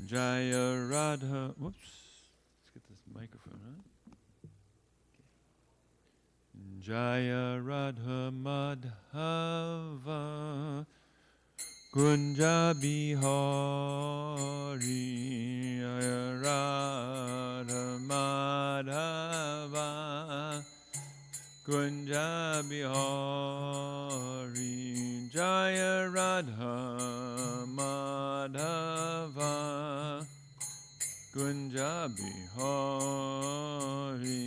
Jaya Radha. Whoops. Let's get this microphone on. Jaya Radha Madhava Kunja Bihari. Jaya Radha Madhava Kunja Bihari. Jaya Radha Madhava Kunja Bihari.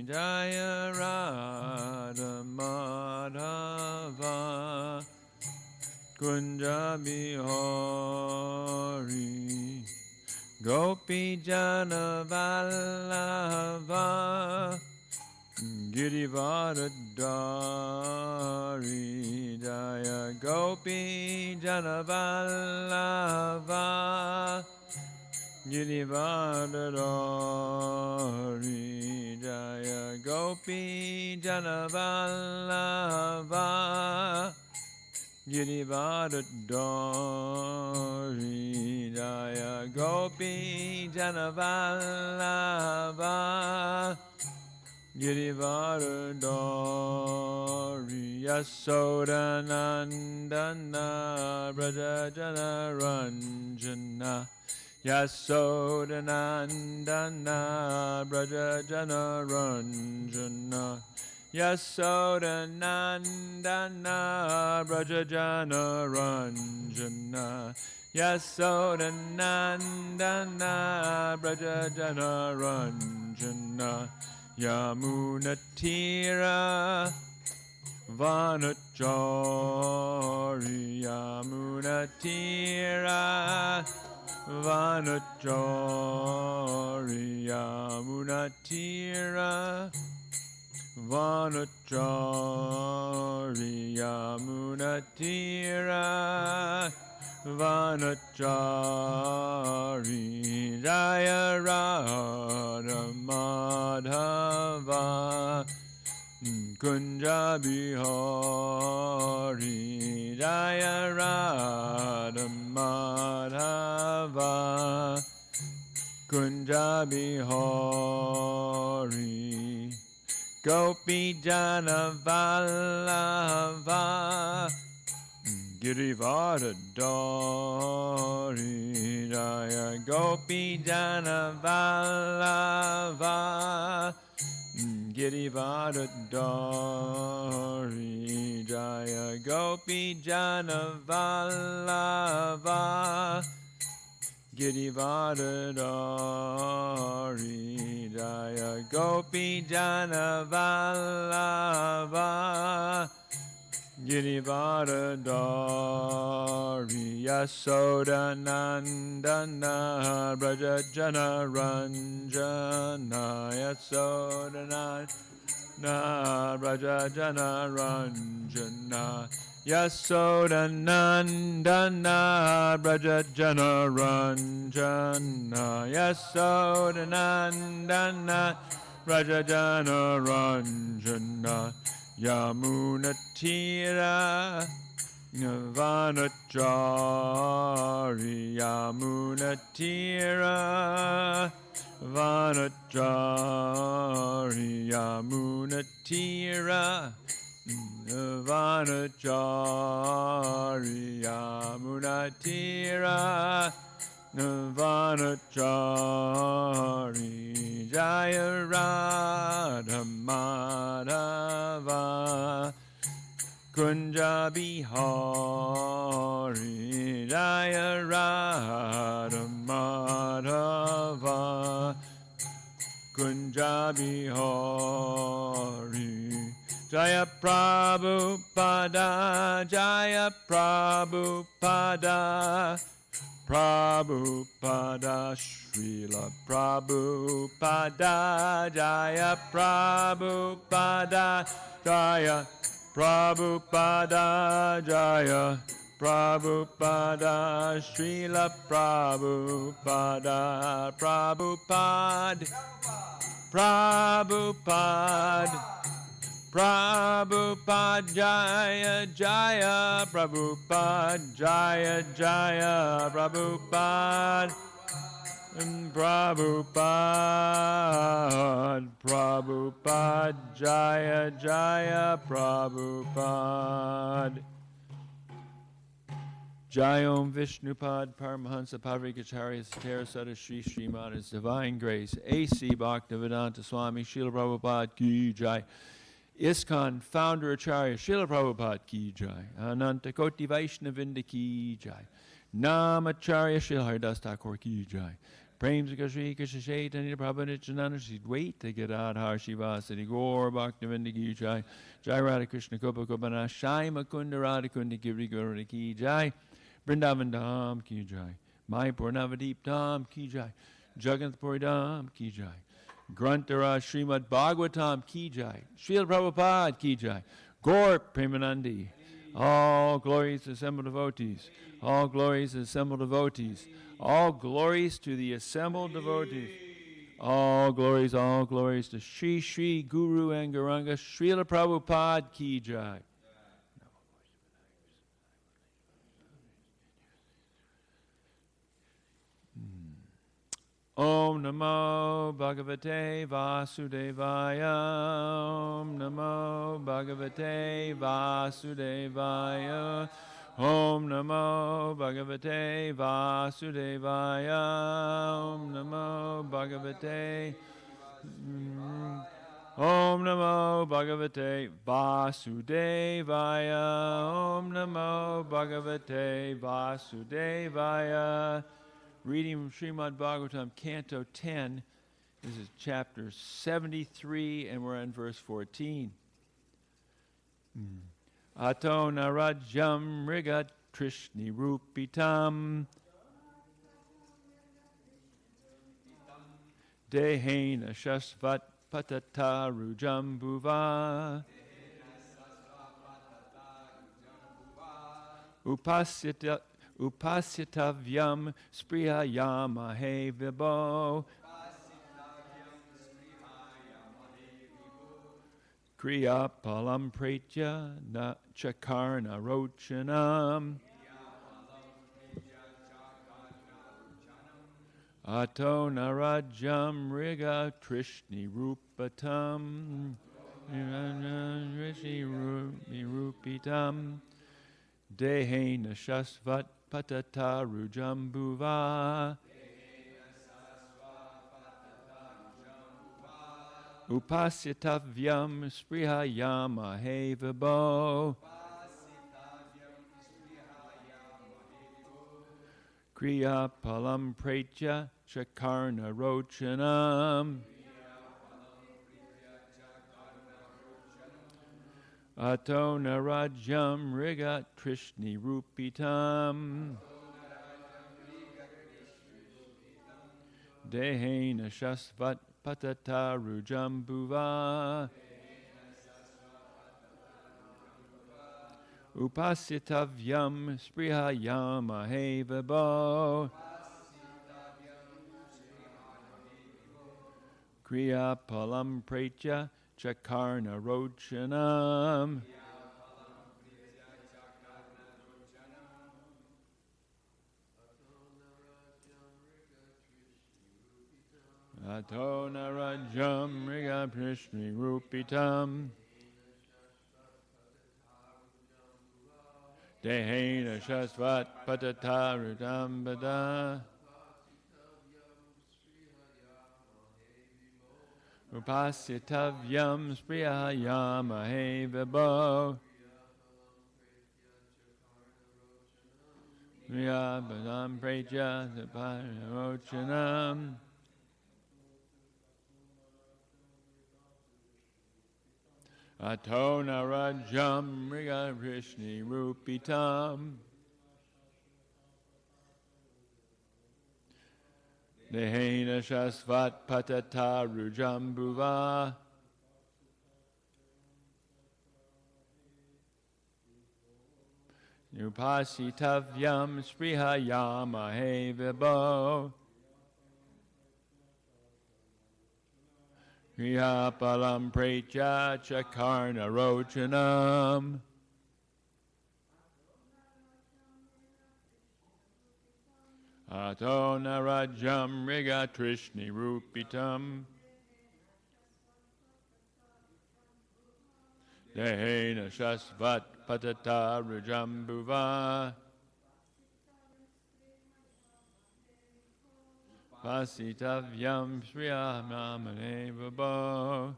Jaya Radha Madhava Kunja Bihari. Gopi Jana Vallabha Girivardhari. Jaya Gopi Jana Vallabha Girivardhari. Jaya Gopi Jana Vallabha Girivardhari. Jaya Gopi Jana Vallabha Girivardhari. Yasodanandana Brajajana Ranjana. Yasodanandana Brajajana Ranjana. Yasodanandana Brajajana Ranjana. Yasodanandana Brajajana Ranjana. Yamunatira Vanachari. Yamunatira Vanachari. Yamunatira Vanachari. Yamunatira Vanachari. Jaya Radha Madhava Kunja Bihari. Jaya Radha Madhava Kunja Bihari. Gopi Jana Vallabha Girivardhari. Jaya Gopi Jana Vallabha Girivardhari. Jaya Gopi Jana Vallabha Girivardhari. Jaya Gopi Jana Vallabha Girivardhari. Yasodanandana Brajajana Ranjana. Yasodanandana Brajajana Ranjana. Yasodanandana Brajajana Ranjana. Yasodanandana Brajajana Ranjana. Yamunatira Vanachari. Yamunatira Vanachari. Yamunatira Vanachari. Yamunatira Vanachari. Jaya Radha Madhava Kunja Bihari. Jaya Radha Madhava Kunja Bihari. Jaya Prabhupada. Jaya Prabhupada. Prabhupada, Srila Prabhupada. Jaya Prabhupada. Jaya Prabhupada. Jaya Prabhupada, Srila Prabhupada, Prabhupada, Prabhupada, Prabhupada, Jaya Jaya, Prabhupada, Jaya Jaya, Prabhupada, Prabhupada, Prabhupada, Jaya Jaya, Prabhupada. Jayom Vishnupad Paramahansa Pavrikacharya Satarasada Sri Srimad His Divine Grace A.C. Bhaktivedanta Swami Srila Prabhupada Ki Jai. ISKCON Founder Acharya Srila Prabhupada Ki Jai. Ananta Koti Vaishnavinda Ki Jai. Namacharya Srila Haridas Thakur Ki Jai. Prem Shri Krishna Chaitanya Prabhu Nityananda Shri Dvaita Gadadhar Shivasati Gaur Bhaktivedanta Ki Jai. Jai Radha Krishna Kopa Kopana Shai Makunda Radha Kunda Giri Gaura Ki Jai. Vrindavan Dham Ki Jai. Mayapur Navadip Dham Ki Jai. Jagannath Puri Dham Ki Jai. Grantara Srimad Bhagavatam Ki Jai. Srila Prabhupada Ki Jai. Gaur Premanandi. All glories to assembled devotees. All glories to assembled devotees. All glories to the assembled devotees. All glories to Shri Shri Guru and Gauranga Srila Prabhupada Ki Jai. Om Namo Bhagavate Vasudevaya. Om Namo Bhagavate Vasudevaya. Om Namo Bhagavate Vasudevaya. Om Namo Bhagavate. Om Namo Bhagavate Vasudevaya. Om Namo Bhagavate Vasudevaya. Reading from Srimad Bhagavatam, Canto 10. This is chapter 73, and we're on verse 14. Ato narajam rigat trishni rupitam dehena shasvat patataru jambuva upasyatavyam sprihayamahe vibho kriya palam pretya na chakarna rochanam ato narajam riga trishni rupatam rishi rupitam dehena shasvat patataru jambuva upasyatavyam sprihayamahe vibho kriya palam pretya chakarna rochanam ato narajam rigat trishni rupitam dehena shasvat patataru jambuva upasyatavyam sprihayamahe vibho kriya palam pretya chakarna rochanam ato narajam riga prishni rupitam dehena shasvat patataru dambada upasyatavyam sprihayamahe vibho kriya palam pretya chakarna rochanam ato narajam riga prishni rupitam dehena shasvat patataru jambuva Upasitavyam sprihayamahe vibho. Kriyapalam pretya chakarna rochanam. Ato narajam riga trishni rupitam. Dehena shasvat patata rujambuva. Pasitavyam sriyamamane vibho.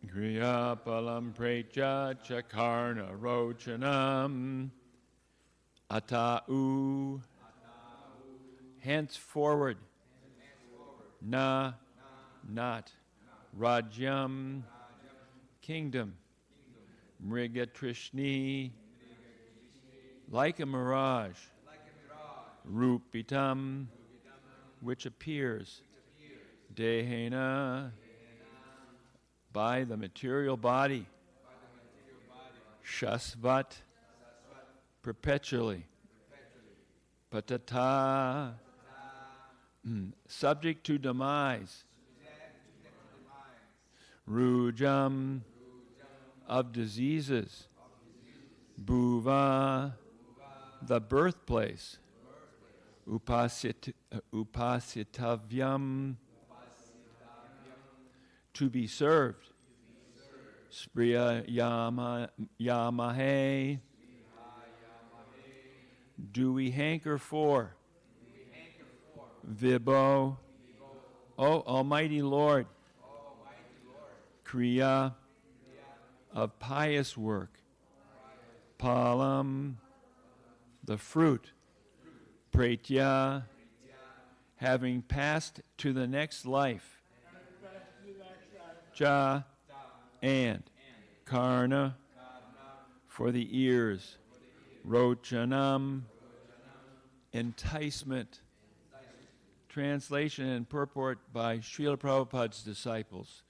Kriyapalam pretya chakarna rochanam. Atau, henceforward, na, not, rajyam, kingdom, mrigatrishni, like a mirage, rupitam, which appears, dehena, by the material body, shasvat, perpetually, patata, subject to demise, rujam, of diseases, bhuva, the birthplace, upasitavyam, to be served, spriya yamahe, do we hanker for, vibho, O Almighty Lord, kriya, of pious work, palam, the fruit, pretya, having passed to the next life, cha, and, karna, for the ears, rochanam, enticement. Translation and purport by Srila Prabhupada's disciples.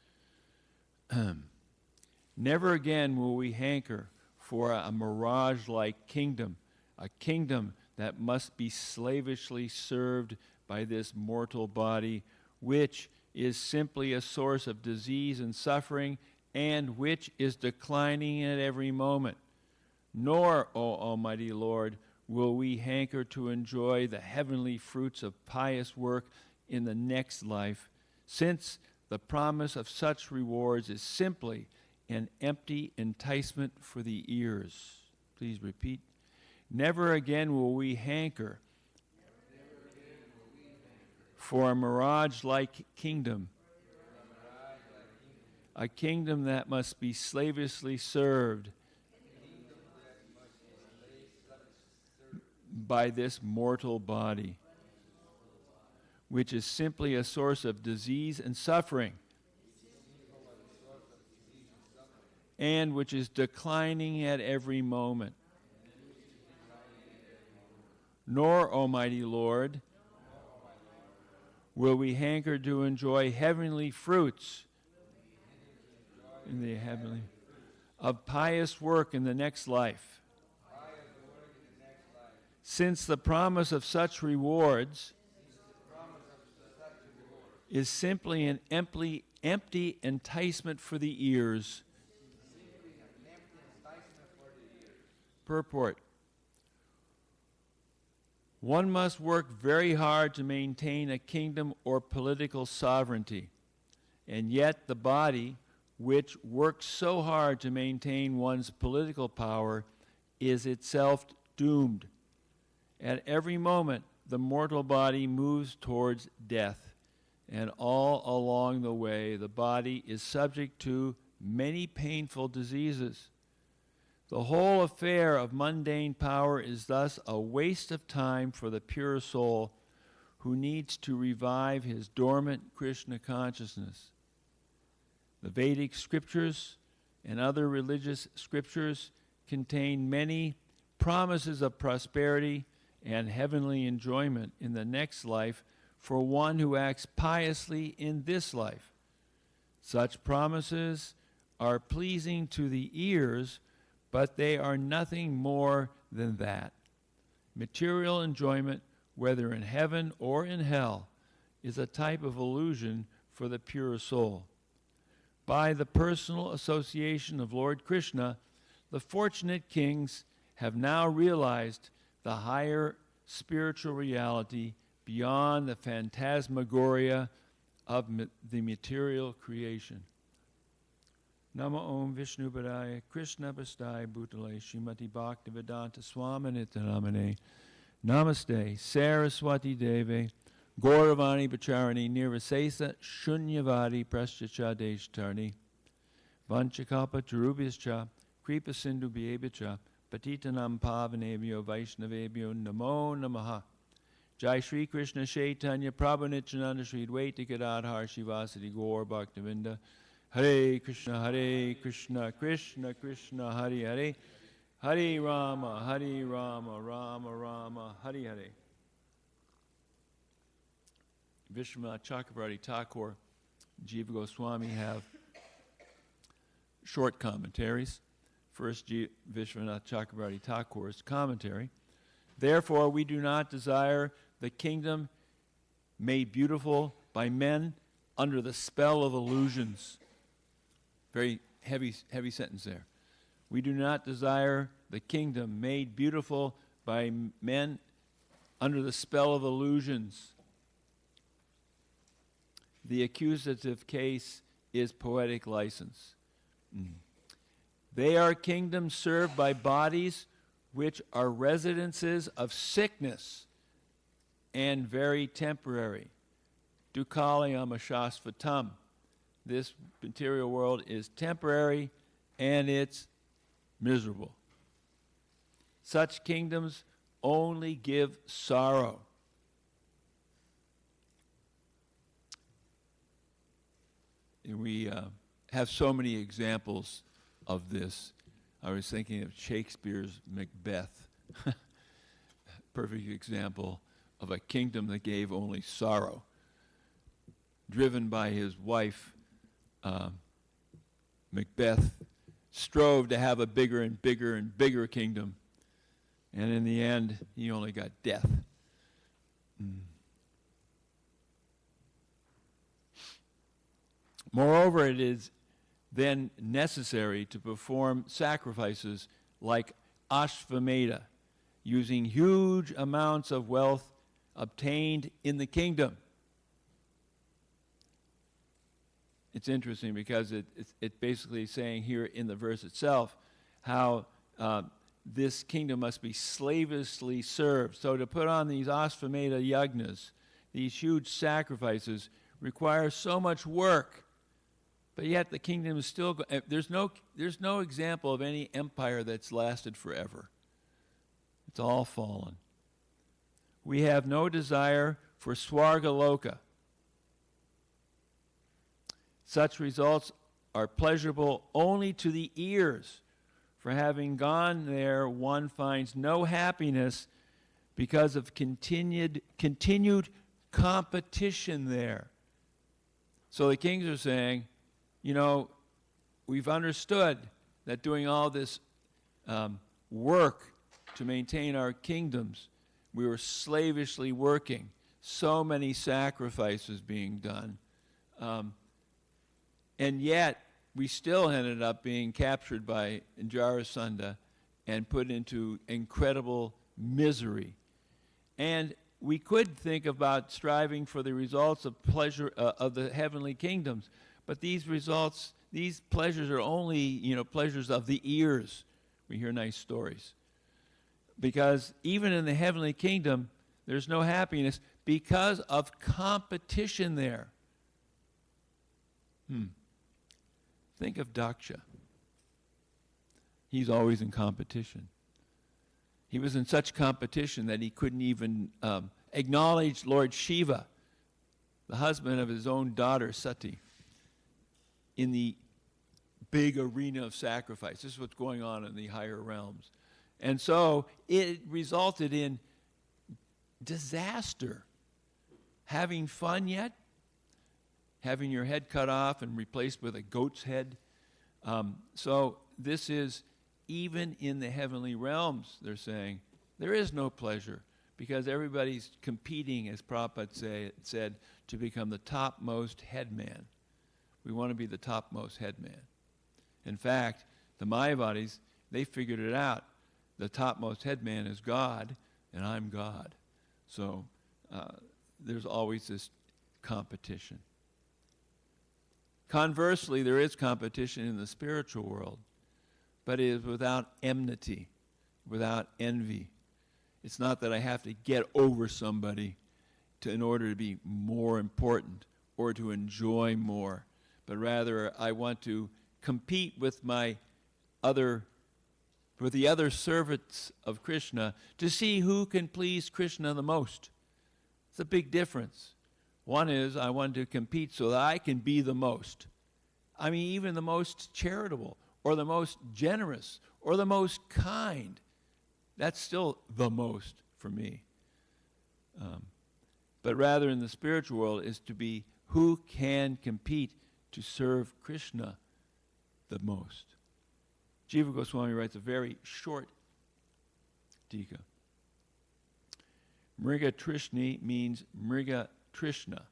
Never again will we hanker for a mirage-like kingdom, a kingdom that must be slavishly served by this mortal body, which is simply a source of disease and suffering, and which is declining at every moment. Nor, O Almighty Lord, will we hanker to enjoy the heavenly fruits of pious work in the next life, since the promise of such rewards is simply an empty enticement for the ears. Please repeat. Never again will we hanker for a mirage-like kingdom, a kingdom that must be slavishly served by this mortal body, which is simply a source of disease and suffering, and which is declining at every moment. Nor, Almighty Lord, will we hanker to enjoy heavenly fruits in the heavenly of pious work in the next life, since the promise of such rewards is simply an empty enticement for the ears. Purport. One must work very hard to maintain a kingdom or political sovereignty, and yet the body, which works so hard to maintain one's political power, is itself doomed. At every moment, the mortal body moves towards death, and all along the way, the body is subject to many painful diseases. The whole affair of mundane power is thus a waste of time for the pure soul who needs to revive his dormant Krishna consciousness. The Vedic scriptures and other religious scriptures contain many promises of prosperity and heavenly enjoyment in the next life for one who acts piously in this life. Such promises are pleasing to the ears but they are nothing more than that. Material enjoyment, whether in heaven or in hell, is a type of illusion for the pure soul. By the personal association of Lord Krishna, the fortunate kings have now realized the higher spiritual reality beyond the phantasmagoria of the material creation. Nama Om Vishnu Padaya Krishna Pastai Bhutale Srimati Bhaktivedanta Swaminita Namane Namaste Saraswati Deve Gauravani Bacharani Nirvasesa Shunyavadi Praschachadeshtarni Vanchakalpa Tarubhyascha Kripa Sindhu Bhyebicha Patitanam Pavanebhyo Vaishnavebhyo Namo Namaha Jai Shri Krishna Chaitanya Prabhu Nityananda Shri Dvaita Gadadhar Shivasati Gaur Bhaktivinda Hare Krishna Krishna Krishna Hare Hare Hare Rama Rama Rama Hare Hare. Vishwanath Chakravarti Thakur, Jiva Goswami have short commentaries. First, Vishwanath Chakravarti Thakur's commentary. Therefore, we do not desire the kingdom made beautiful by men under the spell of illusions. Very heavy sentence there. We do not desire the kingdom made beautiful by men under the spell of illusions. The accusative case is poetic license. They are kingdoms served by bodies which are residences of sickness and very temporary. Dukalayam ashasvatam. This material world is temporary and it's miserable. Such kingdoms only give sorrow. And we have so many examples of this. I was thinking of Shakespeare's Macbeth. Perfect example of a kingdom that gave only sorrow. Driven by his wife, Macbeth strove to have a bigger and bigger and bigger kingdom. And in the end, he only got death. Moreover, it is then necessary to perform sacrifices like Ashvamedha, using huge amounts of wealth obtained in the kingdom. It's interesting because it's basically saying here in the verse itself how this kingdom must be slavishly served. So to put on these Ashvamedha yagnas, these huge sacrifices, requires so much work. But yet the kingdom is still, there's no example of any empire that's lasted forever. It's all fallen. We have no desire for Swargaloka. Such results are pleasurable only to the ears. For having gone there, one finds no happiness because of continued competition there. So the kings are saying, you know, we've understood that doing all this work to maintain our kingdoms, we were slavishly working, so many sacrifices being done, and yet we still ended up being captured by Jarasandha and put into incredible misery. And we could think about striving for the results of pleasure of the heavenly kingdoms, but these results, these pleasures are only, pleasures of the ears. We hear nice stories. Because even in the heavenly kingdom, there's no happiness because of competition there. Think of Daksha. He's always in competition. He was in such competition that he couldn't even acknowledge Lord Shiva, the husband of his own daughter Sati, in the big arena of sacrifice. This is what's going on in the higher realms. And so it resulted in disaster. Having fun yet? Having your head cut off and replaced with a goat's head. So this is even in the heavenly realms, they're saying, there is no pleasure because everybody's competing, as Prabhupada said, to become the topmost headman. We want to be the topmost headman. In fact, the Mayavadis, they figured it out. The topmost headman is God, and I'm God. So there's always this competition. Conversely, there is competition in the spiritual world, but it is without enmity, without envy. It's not that I have to get over somebody in order to be more important or to enjoy more, but rather I want to compete with the other servants of Krishna to see who can please Krishna the most. It's a big difference. One is I want to compete so that I can be the most. I mean, even the most charitable or the most generous or the most kind. That's still the most for me. But rather in the spiritual world is to be who can compete to serve Krishna the most. Jiva Goswami writes a very short tika. Mriga Trishni means Mriga Trishna.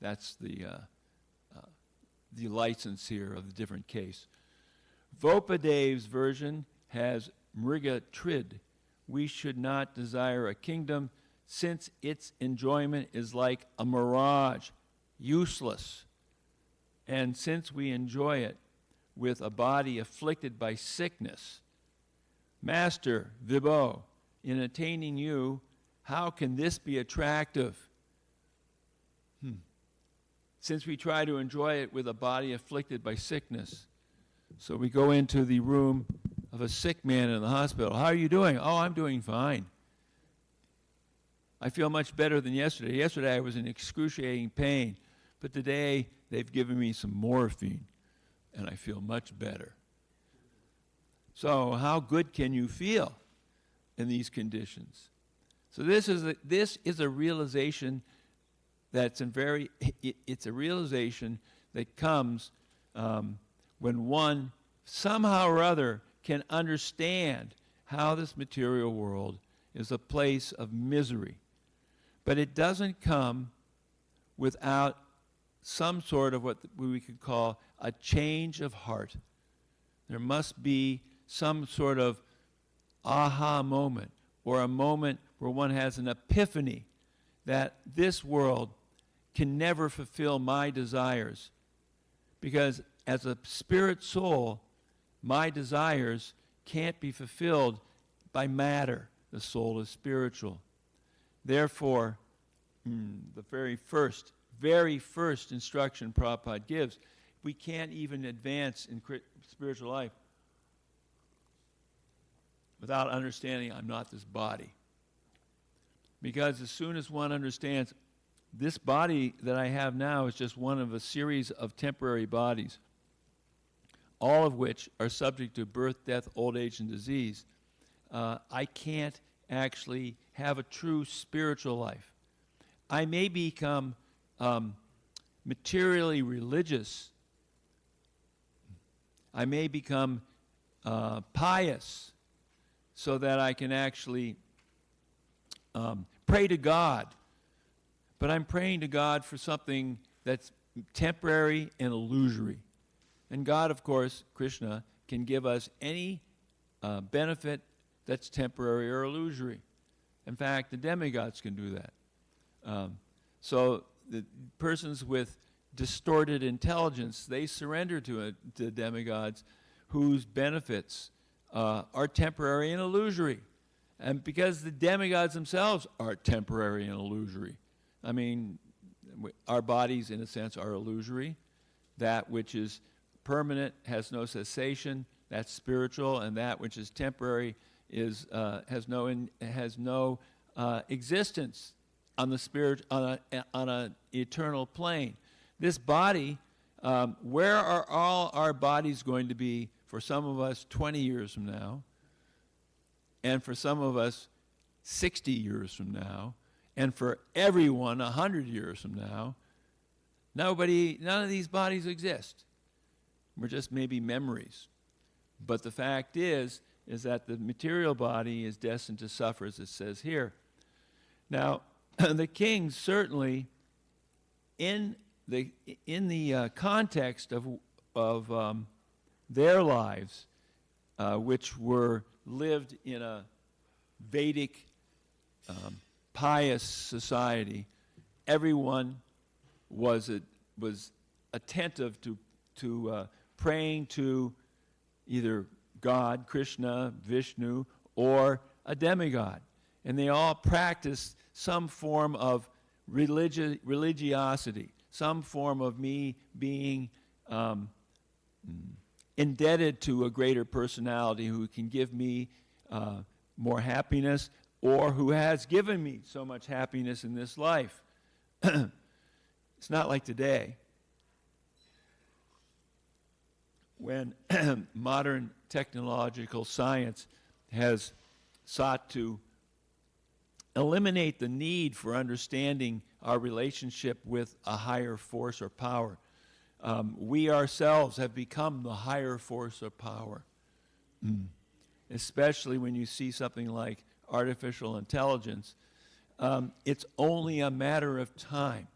That's the license here of the different case. Vopadev's version has Mriga Trid. We should not desire a kingdom since its enjoyment is like a mirage, useless. And since we enjoy it with a body afflicted by sickness, Master Vibho, in attaining you, how can this be attractive? Since we try to enjoy it with a body afflicted by sickness. So we go into the room of a sick man in the hospital. How are you doing? Oh, I'm doing fine. I feel much better than yesterday. Yesterday I was in excruciating pain, but today they've given me some morphine, and I feel much better. So how good can you feel in these conditions? So this is a realization that's it's a realization that comes when one somehow or other can understand how this material world is a place of misery. But it doesn't come without some sort of what we could call a change of heart. There must be some sort of aha moment or a moment where one has an epiphany that this world can never fulfill my desires. Because as a spirit soul, my desires can't be fulfilled by matter. The soul is spiritual. Therefore, the very first instruction Prabhupada gives, we can't even advance in spiritual life without understanding I'm not this body. Because as soon as one understands this body that I have now is just one of a series of temporary bodies, all of which are subject to birth, death, old age, and disease, I can't actually have a true spiritual life. I may become materially religious. I may become pious so that I can actually pray to God. But I'm praying to God for something that's temporary and illusory. And God, of course, Krishna, can give us any benefit that's temporary or illusory. In fact, the demigods can do that. So the persons with distorted intelligence, they surrender to demigods whose benefits are temporary and illusory. And because the demigods themselves are temporary and illusory. I mean, our bodies, in a sense, are illusory. That which is permanent has no cessation. That's spiritual, and that which is temporary is has no existence on the spirit on an eternal plane. This body, where are all our bodies going to be for some of us 20 years from now, and for some of us 60 years from now, and for everyone 100 years from now? None of these bodies exist. We're just maybe memories. But the fact is is that the material body is destined to suffer, as it says here. Now, the kings certainly, in the context of their lives, which were lived in a Vedic, pious society, everyone was attentive to praying to either God, Krishna, Vishnu, or a demigod. And they all practiced some form of religiosity, some form of me being indebted to a greater personality who can give me more happiness, or who has given me so much happiness in this life. It's not like today, when modern technological science has sought to eliminate the need for understanding our relationship with a higher force or power. We ourselves have become the higher force or power, especially when you see something like artificial intelligence. It's only a matter of time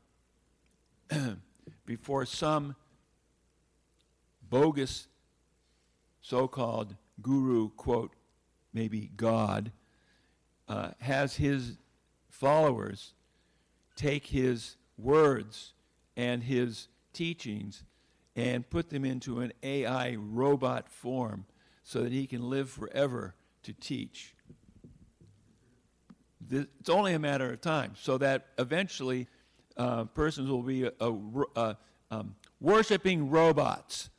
before some bogus so-called guru, quote, maybe God, has his followers take his words and his teachings and put them into an AI robot form so that he can live forever to teach. It's only a matter of time, so that eventually persons will be worshiping robots,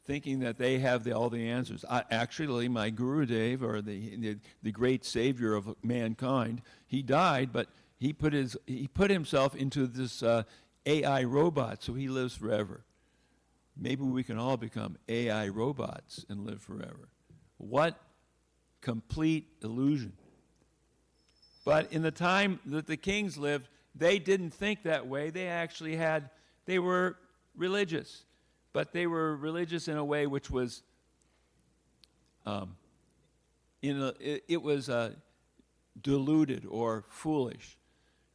thinking that they have all the answers. Actually, my Gurudev, or the great savior of mankind, he died, but he put himself into this AI robot, so he lives forever. Maybe we can all become AI robots and live forever. What complete illusion. But in the time that the kings lived, they didn't think that way. They were religious. But they were religious in a way which was, deluded or foolish.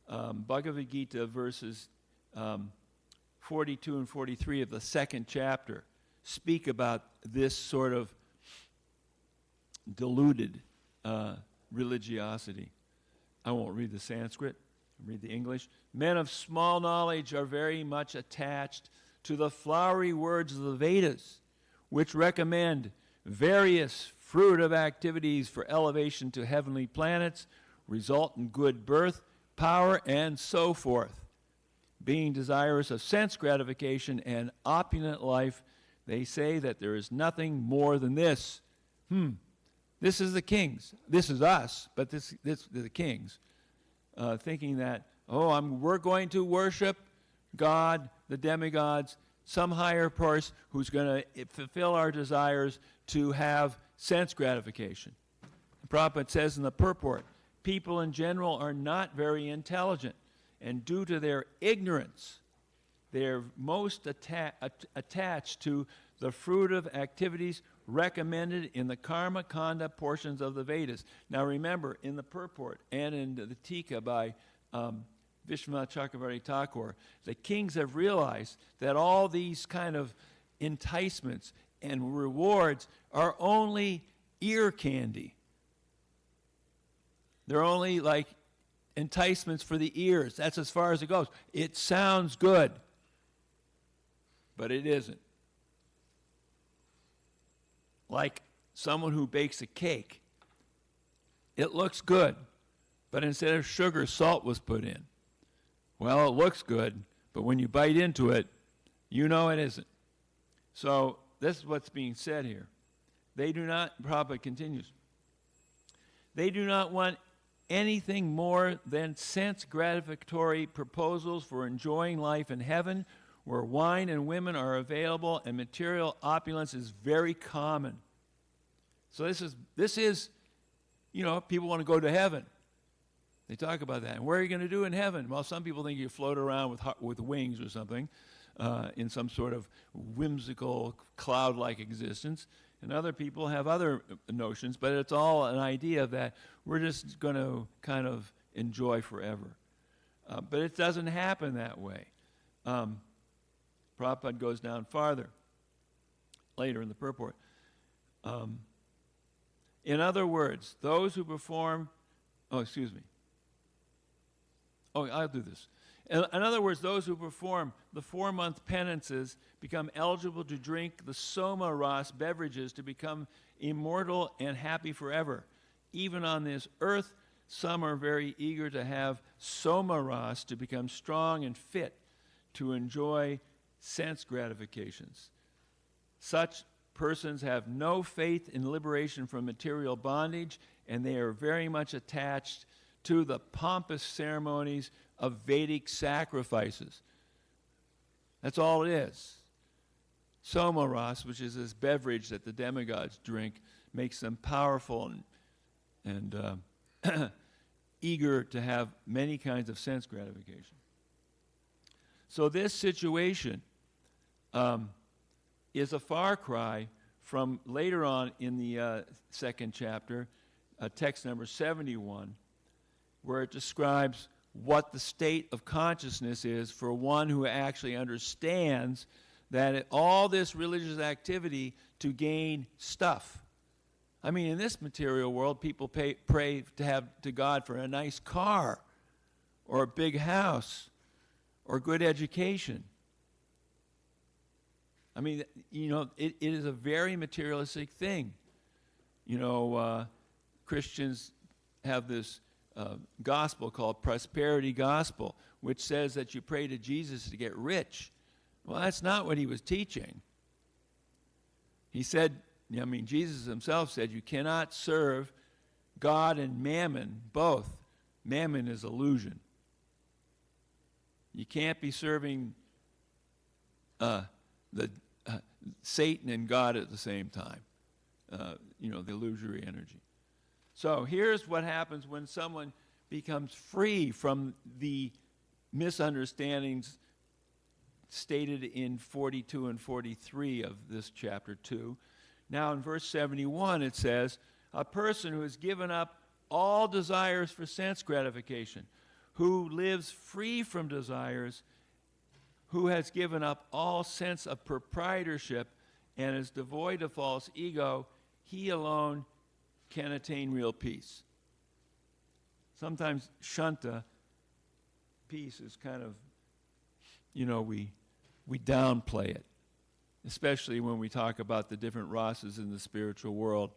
Bhagavad Gita verses 42 and 43 of the second chapter speak about this sort of deluded religiosity. I won't read the Sanskrit, I'll read the English. Men of small knowledge are very much attached to the flowery words of the Vedas, which recommend various fruitive activities for elevation to heavenly planets, result in good birth, power, and so forth. Being desirous of sense gratification and opulent life, they say that there is nothing more than this. This is the kings. This is us, but this the kings, thinking that, we're going to worship God, the demigods, some higher force who's going to fulfill our desires to have sense gratification. The Prabhupada says in the purport, people in general are not very intelligent, and due to their ignorance, they're most attached to the fruitive activities recommended in the karma kanda portions of the Vedas. Now remember, in the purport and in the Tika by Vishwanath Chakravarti Thakur, the kings have realized that all these kind of enticements and rewards are only ear candy. They're only like enticements for the ears. That's as far as it goes. It sounds good, but it isn't. Like someone who bakes a cake. It looks good, but instead of sugar, salt was put in. Well, it looks good, but when you bite into it, you know it isn't. So this is what's being said here. They do not, Prabhupada continues, they do not want anything more than sense gratificatory proposals for enjoying life in heaven, where wine and women are available and material opulence is very common. So this is, people want to go to heaven. They talk about that. And what are you going to do in heaven? Well, some people think you float around with wings or something in some sort of whimsical cloud-like existence. And other people have other notions, but it's all an idea that we're just going to kind of enjoy forever. But it doesn't happen that way. Prabhupada goes down farther later in the purport. In other words, those who perform, I'll do this. In other words, those who perform the 4-month penances become eligible to drink the soma ras beverages to become immortal and happy forever. Even on this earth, some are very eager to have soma ras to become strong and fit to enjoy sense gratifications. Such persons have no faith in liberation from material bondage, and they are very much attached to the pompous ceremonies of Vedic sacrifices. That's all it is. Soma ras, which is this beverage that the demigods drink, makes them powerful and eager to have many kinds of sense gratification. So this situation is a far cry from later on in the second chapter, text number 71, where it describes what the state of consciousness is for one who actually understands that all this religious activity to gain stuff. I mean, in this material world, people pray to God for a nice car or a big house or good education. I mean, it is a very materialistic thing. Christians have this gospel called prosperity gospel, which says that you pray to Jesus to get rich. Well, that's not what he was teaching. He said, Jesus himself said, you cannot serve God and mammon both. Mammon is illusion. You can't be serving Satan and God at the same time. The illusory energy. So here's what happens when someone becomes free from the misunderstandings stated in 42 and 43 of this chapter 2. Now in verse 71 it says, a person who has given up all desires for sense gratification, who lives free from desires, who has given up all sense of proprietorship and is devoid of false ego, he alone can attain real peace. Sometimes shanta, peace, is kind of, we downplay it, especially when we talk about the different rasas in the spiritual world.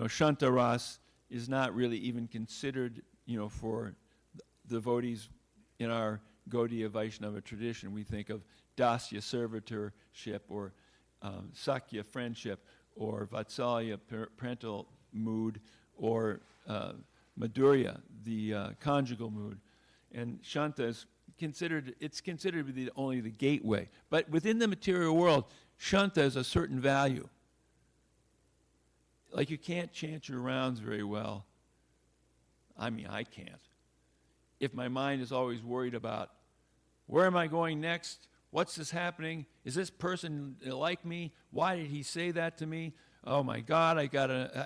Shanta ras is not really even considered, for devotees in our Gaudiya Vaishnava tradition. We think of dasya, servitorship, or sakya, friendship, or vatsalya, parental mood, or madhurya, the conjugal mood. And shanta is considered to be only the gateway. But within the material world, shanta is a certain value. Like you can't chant your rounds very well. I mean, I can't. If my mind is always worried about, where am I going next? What's this happening? Is this person like me? Why did he say that to me? Oh my God,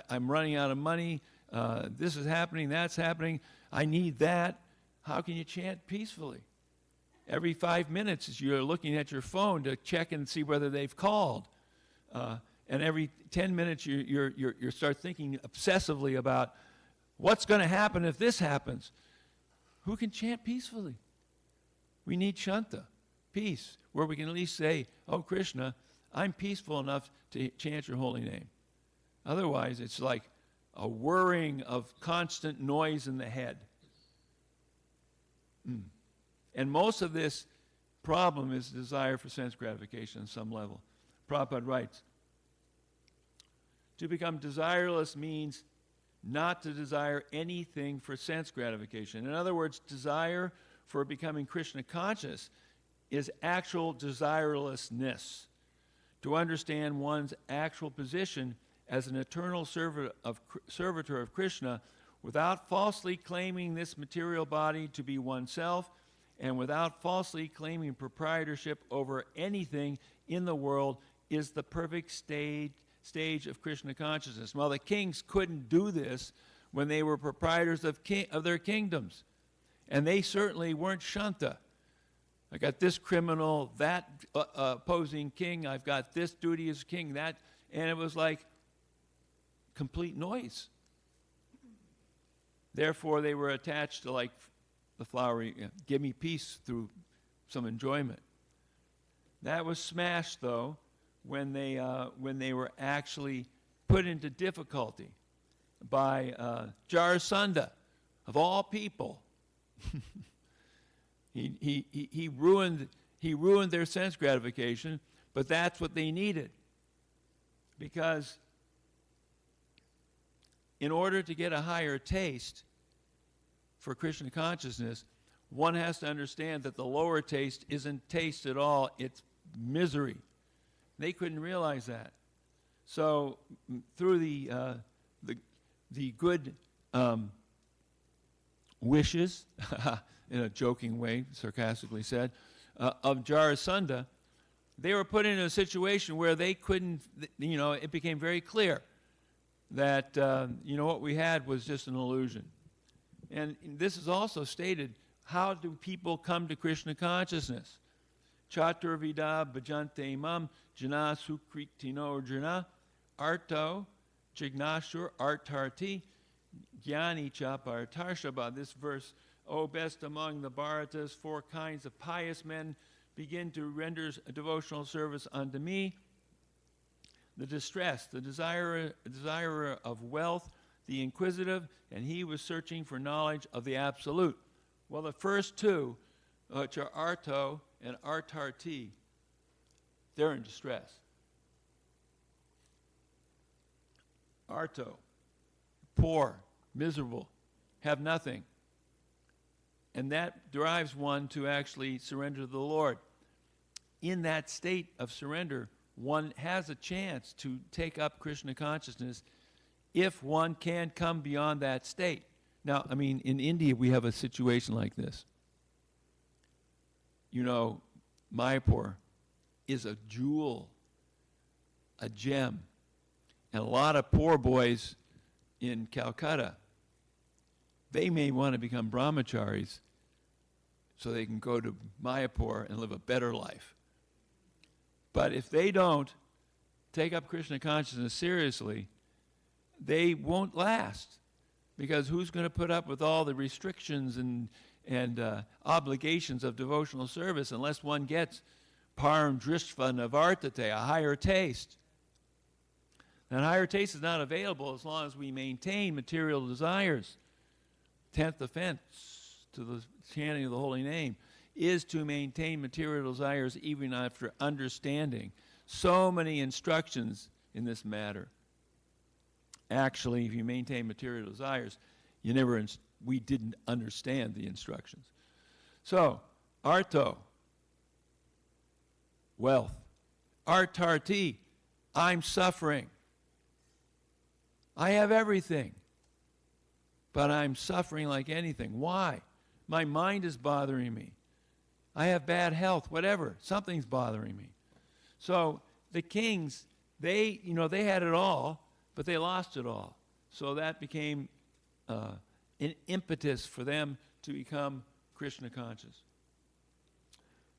I'm running out of money. This is happening, that's happening. I need that. How can you chant peacefully? Every 5 minutes you're looking at your phone to check and see whether they've called. And every 10 minutes you start thinking obsessively about what's going to happen if this happens. Who can chant peacefully? We need shanta, peace, where we can at least say, oh Krishna, I'm peaceful enough to chant your holy name. Otherwise, it's like a whirring of constant noise in the head. And most of this problem is desire for sense gratification on some level. Prabhupada writes, to become desireless means not to desire anything for sense gratification. In other words, desire for becoming Krishna conscious is actual desirelessness. To understand one's actual position as an eternal servitor of Krishna without falsely claiming this material body to be oneself and without falsely claiming proprietorship over anything in the world is the perfect state stage of Krishna consciousness. Well, the kings couldn't do this when they were proprietors of their kingdoms. And they certainly weren't Shanta. I got this criminal, that opposing king, I've got this duty as king, that, and it was like complete noise. Therefore, they were attached to like the flowery, give me peace through some enjoyment. That was smashed, though, when they were actually put into difficulty by Jarasandha, of all people. He ruined their sense gratification, but that's what they needed. Because in order to get a higher taste for Krishna consciousness, one has to understand that the lower taste isn't taste at all, it's misery. They couldn't realize that. So through the good wishes, in a joking way, sarcastically said, of Jarasandha, they were put into a situation where they couldn't, it became very clear that, what we had was just an illusion. And this is also stated, how do people come to Krishna consciousness? Chaturvida bhajante mam jana sukritino jana arto jignashur artarti jnani chapartarshaba. This verse, O best among the Bharatas, 4 kinds of pious men begin to render a devotional service unto me. The distressed, the desirer of wealth, the inquisitive, and he was searching for knowledge of the absolute. Well, the first two, which are arto and artarti, they're in distress. Arto, poor, miserable, have nothing. And that drives one to actually surrender to the Lord. In that state of surrender, one has a chance to take up Krishna consciousness if one can come beyond that state. Now, in India, we have a situation like this. Mayapur is a jewel, a gem. And a lot of poor boys in Calcutta, they may want to become brahmacharis so they can go to Mayapur and live a better life. But if they don't take up Krishna consciousness seriously, they won't last. Because who's going to put up with all the restrictions and obligations of devotional service unless one gets param drishva navartate, a higher taste? And higher taste is not available as long as we maintain material desires. 10th offense to the chanting of the holy name is to maintain material desires even after understanding so many instructions in this matter. Actually, if you maintain material desires, we didn't understand the instructions. So, arto, wealth. Artarti, I'm suffering. I have everything, but I'm suffering like anything. Why? My mind is bothering me. I have bad health, whatever. Something's bothering me. So the kings, they had it all, but they lost it all. So that became an impetus for them to become Krishna conscious.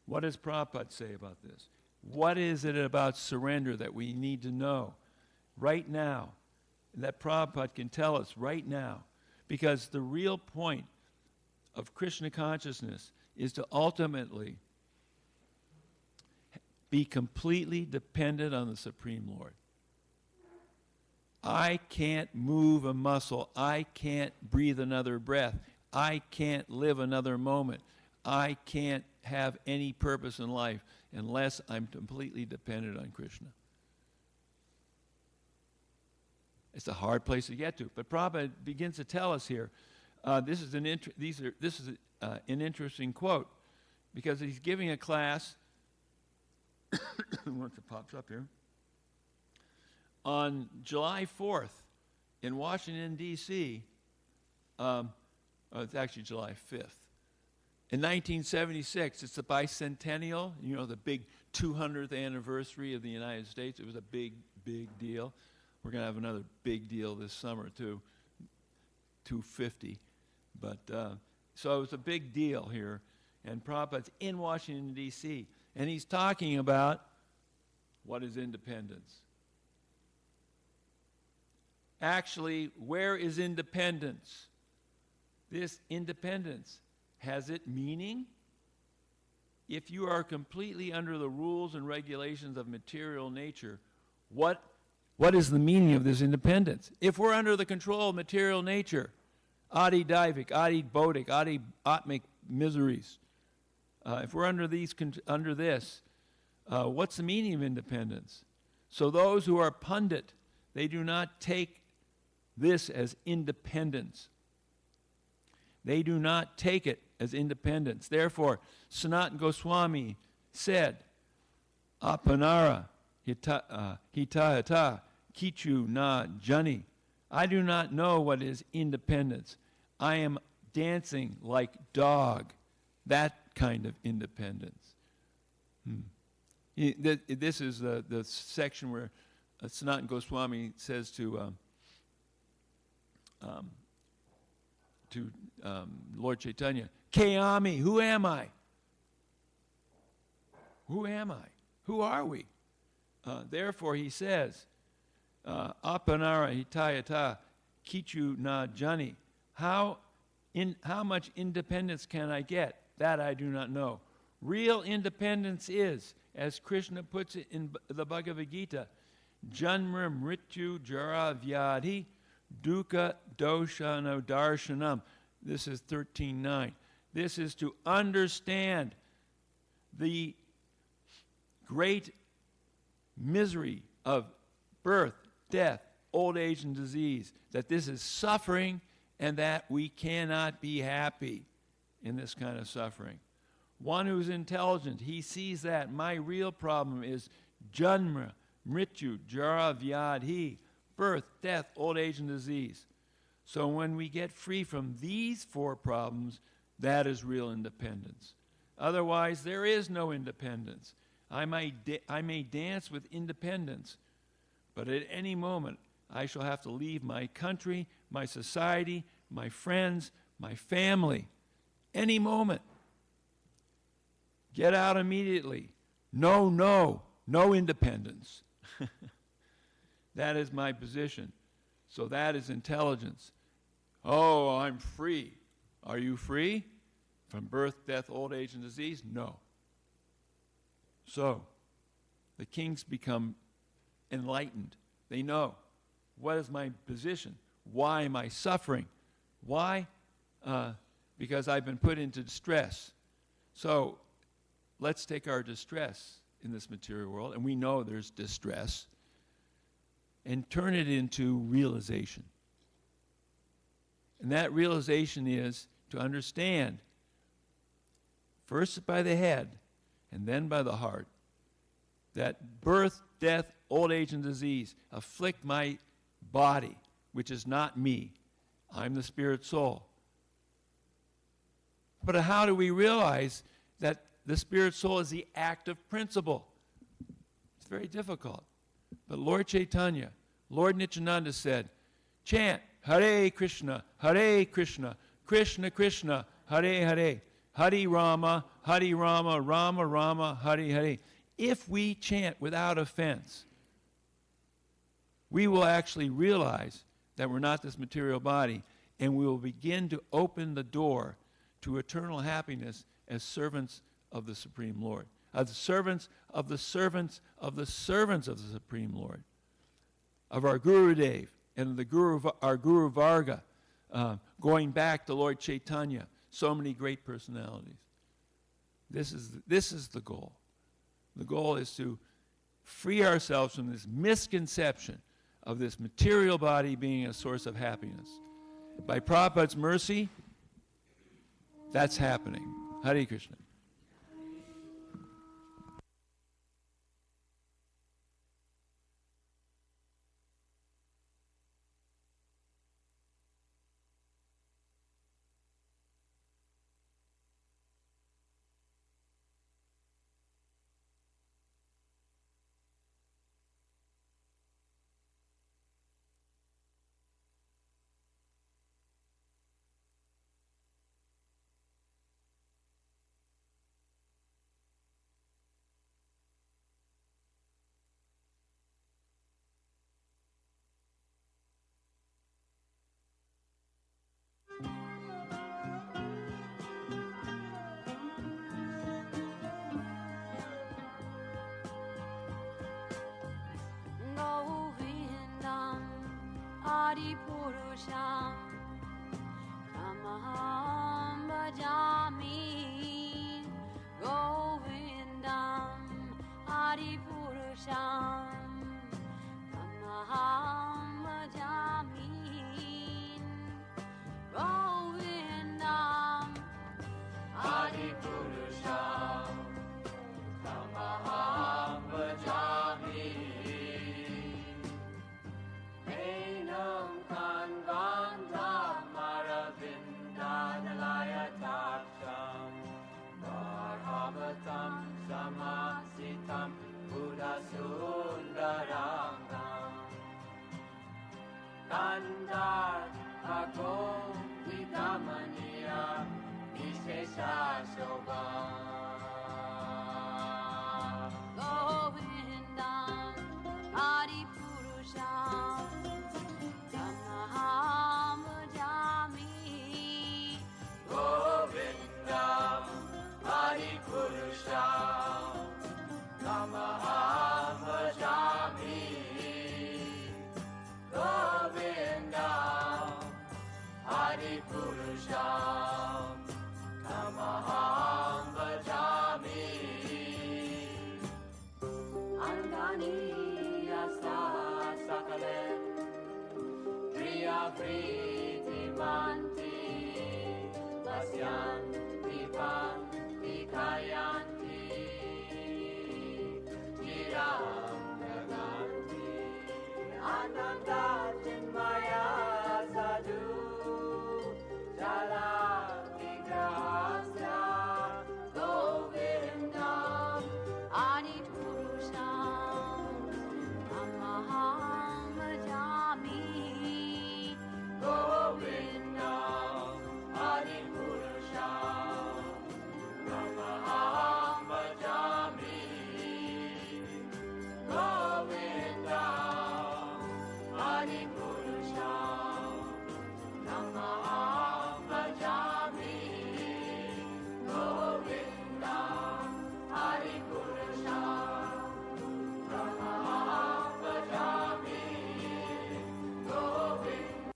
What does Prabhupada say about this? What is it about surrender that we need to know right now, that Prabhupada can tell us right now? Because the real point of Krishna consciousness is to ultimately be completely dependent on the Supreme Lord. I can't move a muscle. I can't breathe another breath. I can't live another moment. I can't have any purpose in life unless I'm completely dependent on Krishna. It's a hard place to get to. But Prabhupada begins to tell us here, this is an interesting quote, because he's giving a class, once it pops up here, on July 4th in Washington, D.C., it's actually July 5th. In 1976, it's the bicentennial, the big 200th anniversary of the United States. It was a big big deal. We're going to have another big deal this summer, too, 250. But so it's a big deal here. And Prabhupada's in Washington, D.C., and he's talking about what is independence. Actually, where is independence? This independence, has it meaning? If you are completely under the rules and regulations of material nature, what is the meaning of this independence? If we're under the control of material nature, adi daivik, adi bodhik, adi atmic miseries, if we're under this, what's the meaning of independence? So those who are pundit, they do not take this as independence. They do not take it as independence. Therefore, Sanatana Goswami said, Apanara hita kichu na jani. I do not know what is independence. I am dancing like dog. That kind of independence. This is the section where Sanatana Goswami says to Lord Chaitanya, Kayami, who am I? Who am I? Who are we? Therefore, he says, Apanara hitayata kichu na jani. How much independence can I get? That I do not know. Real independence is, as Krishna puts it in the Bhagavad Gita, Janma mrityu jara vyadhi dukkha dosha no darshanam. This is 13.9. This is to understand the great misery of birth, death, old age, and disease, that this is suffering and that we cannot be happy in this kind of suffering. One who's intelligent, he sees that my real problem is janma, mrityu, jara, vyadhi, birth, death, old age, and disease. So when we get free from these four problems, that is real independence. Otherwise, there is no independence. I may dance with independence, but at any moment, I shall have to leave my country, my society, my friends, my family. Any moment. Get out immediately. No independence. That is my position. So that is intelligence. Oh, I'm free. Are you free from birth, death, old age, and disease? No. So the kings become enlightened. They know, what is my position? Why am I suffering? Why? Because I've been put into distress. So let's take our distress in this material world, and we know there's distress, and turn it into realization. And that realization is to understand, first by the head, and then by the heart, that birth, death, old age, and disease afflict my body, which is not me. I'm the spirit soul. But how do we realize that the spirit soul is the active principle? It's very difficult. But Lord Chaitanya, Lord Nityananda said, chant Hare Krishna, Krishna Krishna, Hare Hare, Hare Rama, Rama Rama, Hare Hare. If we chant without offense, we will actually realize that we're not this material body, and we will begin to open the door to eternal happiness as servants of the Supreme Lord, as servants of the servants of the servants of the Supreme Lord, of our Gurudev and our Guru Varga, going back to Lord Chaitanya, so many great personalities. This is the goal. The goal is to free ourselves from this misconception of this material body being a source of happiness. By Prabhupada's mercy, that's happening. Hare Krishna. Adipurusham Tamaham Bhajami Govindam Adipurusham Tamaham Bhajami Govindam Adipurusham Tamaham Bhajami Enam Kanvandam Aravindanalayataksham Varhavatam Samasitam Buddhasundarangam Kandar Bhagom Vidamaniya Vishesha Shobham Govindam Adipurusham Tamaham Bhajami Govindam Adipurusham Tamaham Bhajami Govindam Adipurusham Tamaham Bhajami Angani Asa Sakalen Priya Priti Manti Vasyan Vipan Vikayanti Giram Naganti Ananda Chinmaya Sadhu Jala Vigrahasya Govindam Adipurusham Tamaham Bhajami Govindam Adipurusham Tamaham Bhajami Govindam Adipurusham Tamaham Bhajami Govindam Adipurusham Tamaham Bhajami Govindam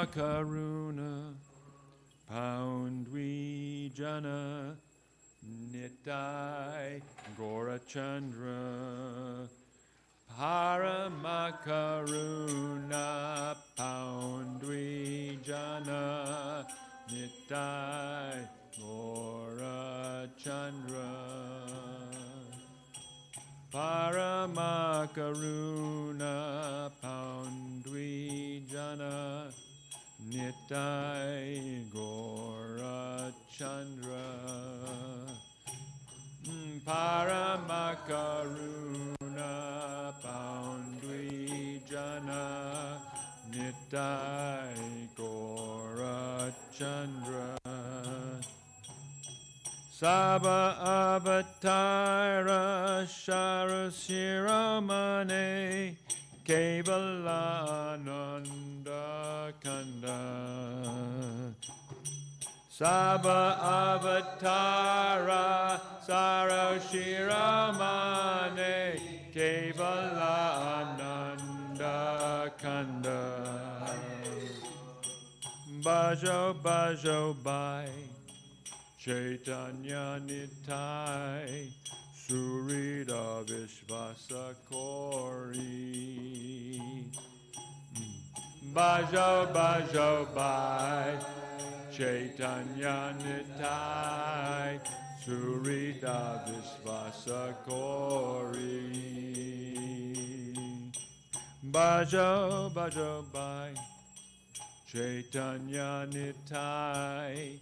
Paramakaruna Poundwijana Nitai Gorachandra Paramakaruna Poundwijana Nitai Gorachandra Paramakaruna Poundwijana Nitai Gorachandra Paramakaruna Poundwijana Nitai Gorachandra Saba Avatara Sharasiramane Kevalananda Kanda Saba Avatara Sarashiramane Kevalananda Kanda Bajo Bajo Bai Chaitanya Nitai Surita Vishvasa Kori Bajo Bajo Bai Chaitanya Nitai Surita Vishvasa Kori Bajo Bajo Bai Chaitanya Nitai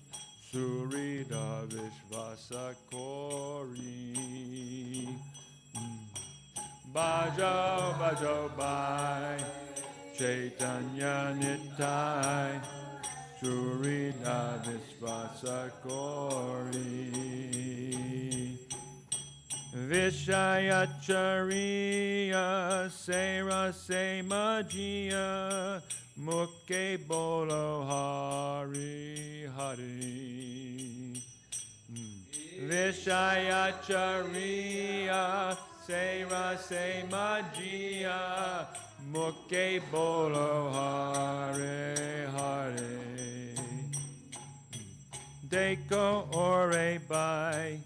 Surida Vishvasakori Bajo Bajo Bai Chaitanya Nitai Surida Vishvasakori Vishayachariya Sera Semajiya Mukke Bolo Hari Hari Vishayachariya Sera Semajiya Mukke Bolo Hari Hari Deko Ore Bai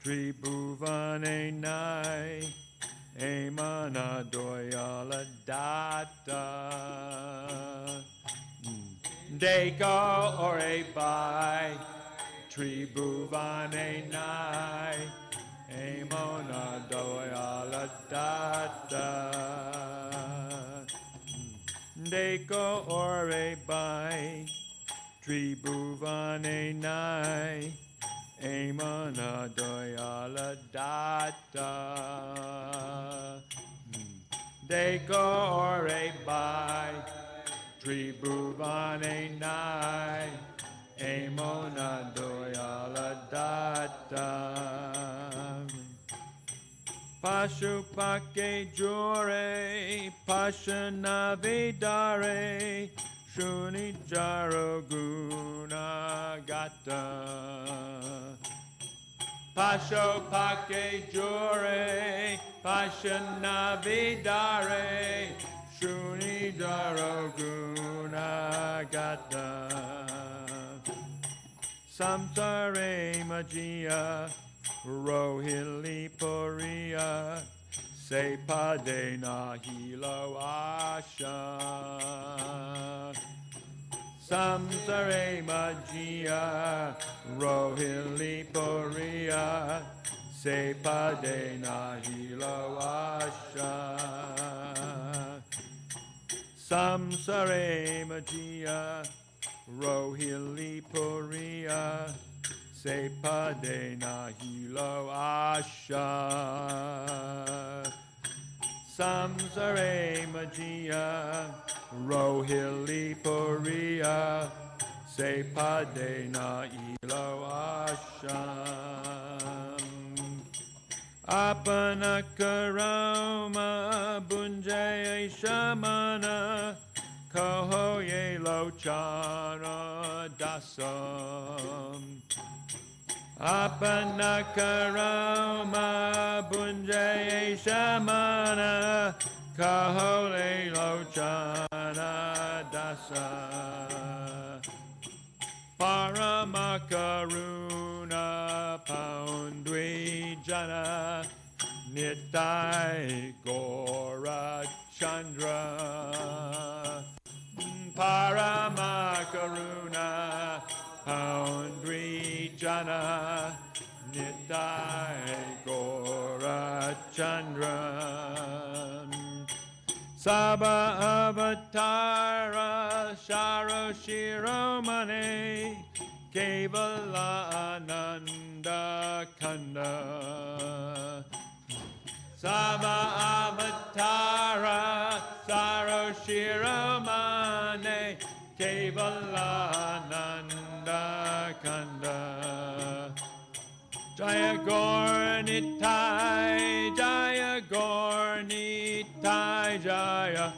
Tribhuvane Nai Emana Doyala Data Deko Ore Bai Tribhuvane Nai Emana Doyala Data Deko Ore Bai Tribhuvane Nai Emana Doyala Data Deko Ore Bai Tribhuvane Nai Emana Doyala Data Pashupake Jure Pashanavidare Shunijaro Gunagata Pashopake Jure Pashanavidare Shunijaro Gunagata Samsare Magia Rohili Puriya Sepade Nahilo Asha Samsare Magia Rohili Puriya Sepade Nahilo Asha Samsare Magia Rohili Puriya Sepade Nahilo Asha Samsare Magia Rohili Puriya Sepade Nahilo Asha Apanakarama Bunjaya Shamana Kohoye Lochana Dasam Apanakarama Bunjaya Shamana Kahole Lochana Dasa Paramakaruna Paundwi Jana Nitai Gora Chandra Paramakaruna Paundwi Jana Nitai Gora Chandra Saba Avatara Sharo Shiromane Kevala Ananda Kanda Saba Avatara Sharo Shiromane Kevala Ananda Kanda Jaya Gornitai, Jaya Gornitai, Jaya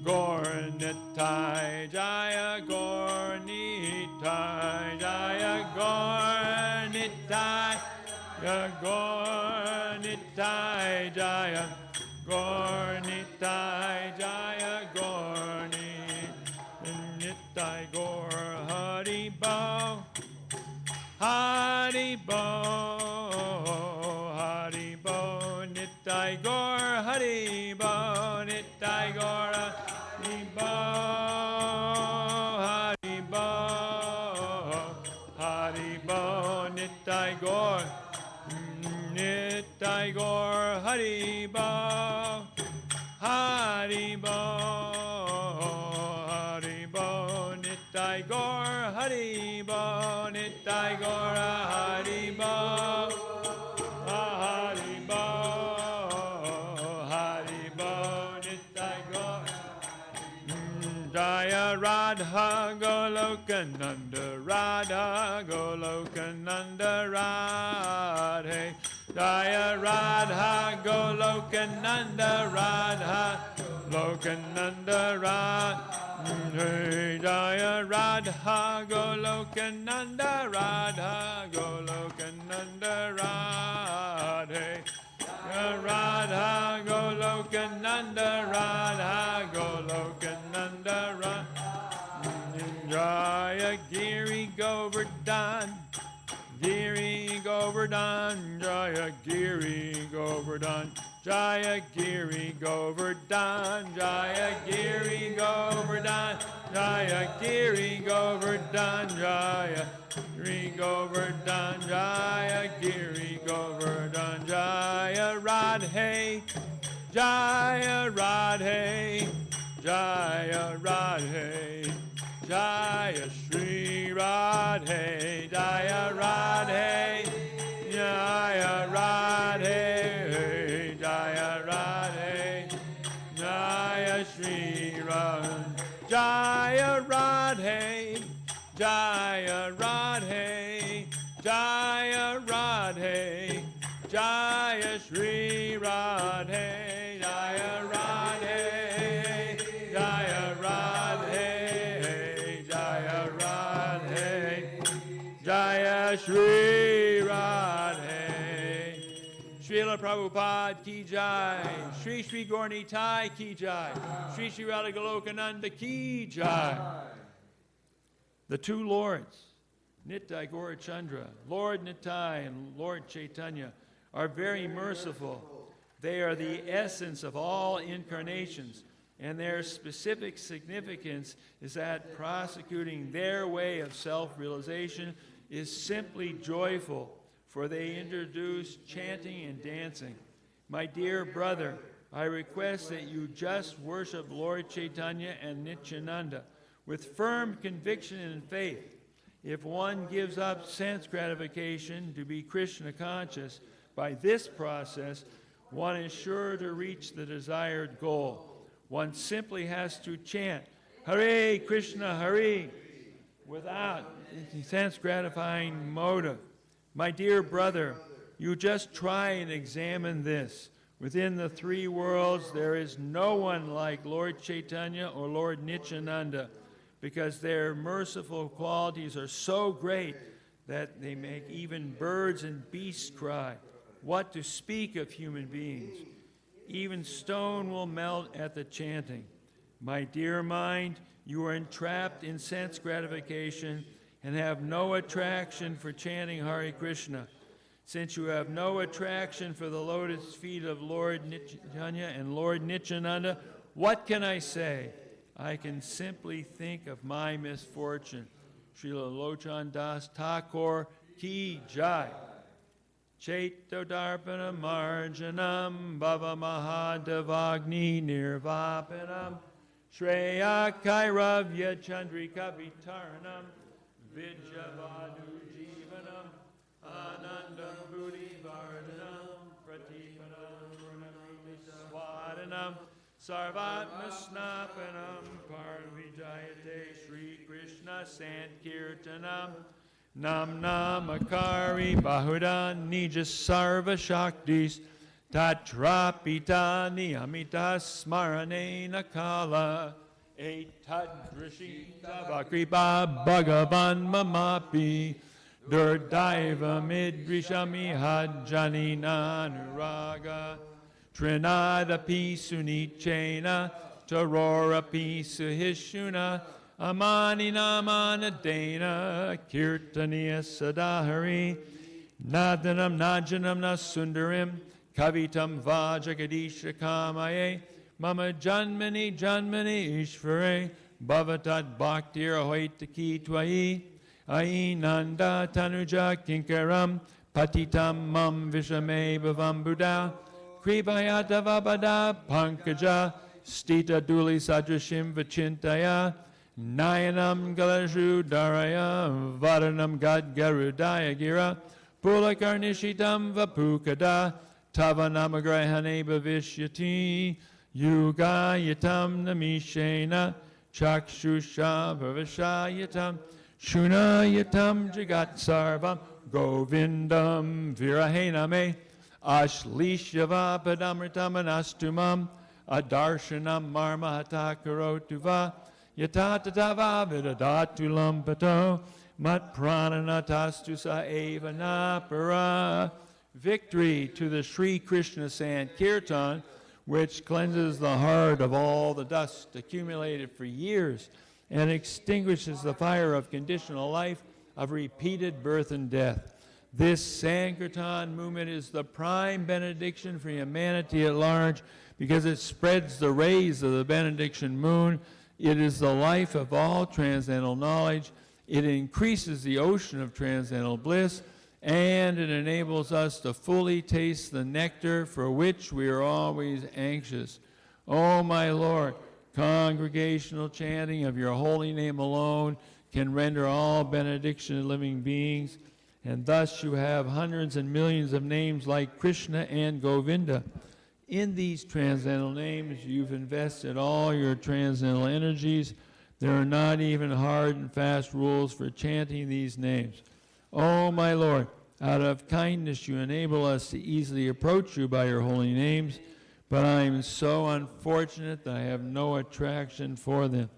Gornitai, Jaya Gornitai, Jaya Gornitai, Jaya Gornitai, Jaya Gornitai, Jaya Gornitai, Gor Haribo. Haribo, Haribo, Nitai Gaur, Haribo, Nitai Gaur, Haribo, Haribo, Haribo, Nitai Gaur, Nitai Gaur, Haribo, Haribo, Haribo, Radha Golokananda Radha Golokananda Radhe Jaya Radha Golokananda Radha Lokananda Radhe Jaya Radha Golokananda Radha Golokananda Radhe Radha Golokananda Radha Golokananda Radha Jaya Giri Govardhan Giri Govardhan Jaya Giri Govardhan Jaya Giri Govardhan Jaya Giri Govardhan Jaya Giri Govardhan Jaya Giri Govardhan Jaya Giri Govardhan Jaya Radhe Jaya Radhe Jaya Radhe Jaya Shri Radhe Jaya Radhe Jaya Radhe Jaya Radhe Jaya Shri Radhe Jaya Radhe Jaya Radhe Jaya Radhe Jaya Shri Radhe Jaya Radhe Jaya Radhe Jaya Radhe Jaya Shri Radhe Srila Prabhupada ki jai, Shri Shri Gaura Nitai ki jai, Shri Shri Radha Golokananda ki jai. The two Lords, Nitai Gaurachandra, Lord Nitai and Lord Chaitanya, are very merciful. They are the essence of all incarnations, and their specific significance is that prosecuting their way of self-realization is simply joyful, for they introduce chanting and dancing. My dear brother, I request that you just worship Lord Chaitanya and Nityananda with firm conviction and faith. If one gives up sense gratification to be Krishna conscious, by this process, one is sure to reach the desired goal. One simply has to chant, Hare Krishna, Hare, without sense gratifying motive. My dear brother, you just try and examine this. Within the three worlds, there is no one like Lord Chaitanya or Lord Nityananda, because their merciful qualities are so great that they make even birds and beasts cry. What to speak of human beings? Even stone will melt at the chanting. My dear mind, you are entrapped in sense gratification and have no attraction for chanting Hare Krishna. Since you have no attraction for the lotus feet of Lord Nityananda and Lord Nityananda, what can I say? I can simply think of my misfortune. Srila Lochan Das Thakur ki jai. Chaito Darpana Marjanam Bhava Mahadevagni Nirvapanam Shreya Kairavya Chandrika Vitaranam Vijavadu Jivanam Anandam Buddhi Vardhanam Pratipanam Swadanam Sarvatma Snapanam Parvijayate Shri Krishna Sankirtanam Nam Namakari Bahudan Nija Sarva Shaktis Tatrapita Niyamita Smarane Nakala Etadrishita Vakripa Bhagavan Mamapi Durdaiva Midrishami Hajjani Nanuraga Trinadapi Sunichena Tarorapi Suhishuna Amani Namana Dana Kirtaniya Sadahari Nadanam Najanam Nasundarim Kavitam Vajagadisha Kamaye Mama Janmani Janmani Ishvare Bhavatat Bhaktir Ahoitaki Twai Ainanda Tanuja Kinkaram Patitam Mam Vishame Bhavam Buddha Kripayata Vabada Pankaja Stita Duli Sadrashim Vachintaya Nayanam Galashu Daraya Varanam Gad Garudaya Gira Pulakarnishitam Vapukada Tavanamagrahane Bhavishyati Yuga Yatam Namishena Chakshusha Bhavashayatam Shunayatam Jagat Sarvam Govindam Virahename Ashlishyava Padamritam Adarshanam Marmahatakarotuva Yatatava Vidadatulam Pato Mat Prananatastu Sa Eva Napara. Victory to the Sri Krishna Sankirtan, which cleanses the heart of all the dust accumulated for years and extinguishes the fire of conditional life, of repeated birth and death. This Sankirtan movement is the prime benediction for humanity at large because it spreads the rays of the benediction moon. It is the life of all transcendental knowledge. It increases the ocean of transcendental bliss, and it enables us to fully taste the nectar for which we are always anxious. Oh, my Lord, congregational chanting of your holy name alone can render all benediction living beings, and thus you have hundreds and millions of names like Krishna and Govinda. In these transcendental names, you've invested all your transcendental energies. There are not even hard and fast rules for chanting these names. Oh, my Lord, out of kindness you enable us to easily approach you by your holy names, but I am so unfortunate that I have no attraction for them.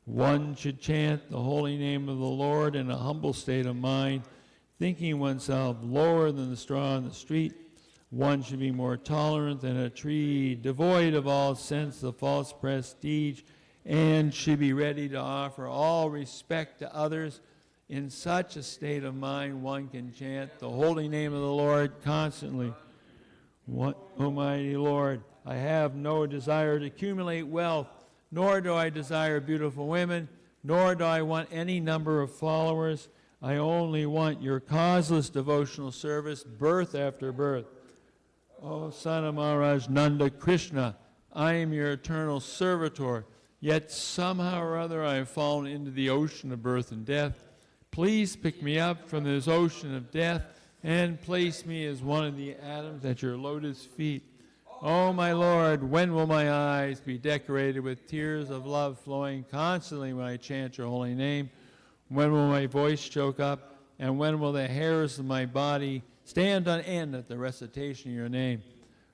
One should chant the holy name of the Lord in a humble state of mind, thinking oneself lower than the straw on the street. One should be more tolerant than a tree, devoid of all sense of false prestige, and should be ready to offer all respect to others. In such a state of mind, one can chant the holy name of the Lord constantly. Almighty Lord, I have no desire to accumulate wealth, nor do I desire beautiful women, nor do I want any number of followers. I only want your causeless devotional service, birth after birth. O Son of Maharaj Nanda Krishna, I am your eternal servitor, yet somehow or other I have fallen into the ocean of birth and death. Please pick me up from this ocean of death and place me as one of the atoms at your lotus feet. Oh, my Lord, when will my eyes be decorated with tears of love flowing constantly when I chant your holy name? When will my voice choke up? And when will the hairs of my body stand on end at the recitation of your name?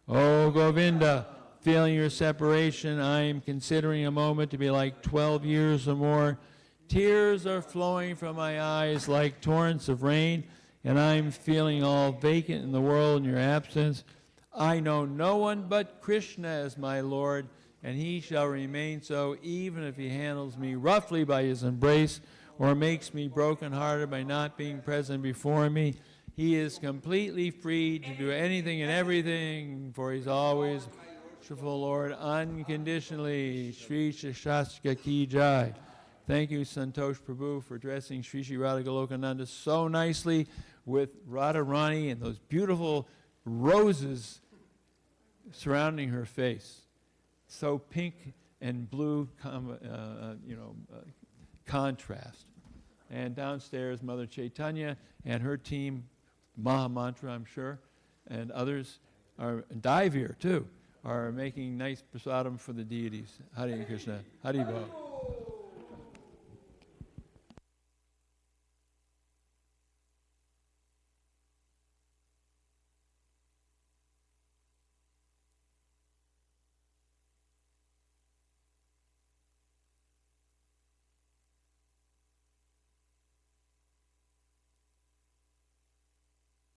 Oh, Govinda, feeling your separation, I am considering a moment to be like 12 years or more. Tears are flowing from my eyes like torrents of rain, and I am feeling all vacant in the world in your absence. I know no one but Krishna as my Lord, and he shall remain so even if he handles me roughly by his embrace or makes me brokenhearted by not being present before me. He is completely free to do anything and everything, for he's always merciful Lord, unconditionally. Shri Shastra Ki Jai. Thank you, Santosh Prabhu, for dressing Shri Shri Radha Golokananda so nicely with Radharani and those beautiful roses surrounding her face. So pink and blue, contrast. And downstairs, Mother Chaitanya and her team, Maha Mantra, I'm sure, and others, Daivir too, are making nice prasadam for the deities. Hare Krishna. Hare Bol.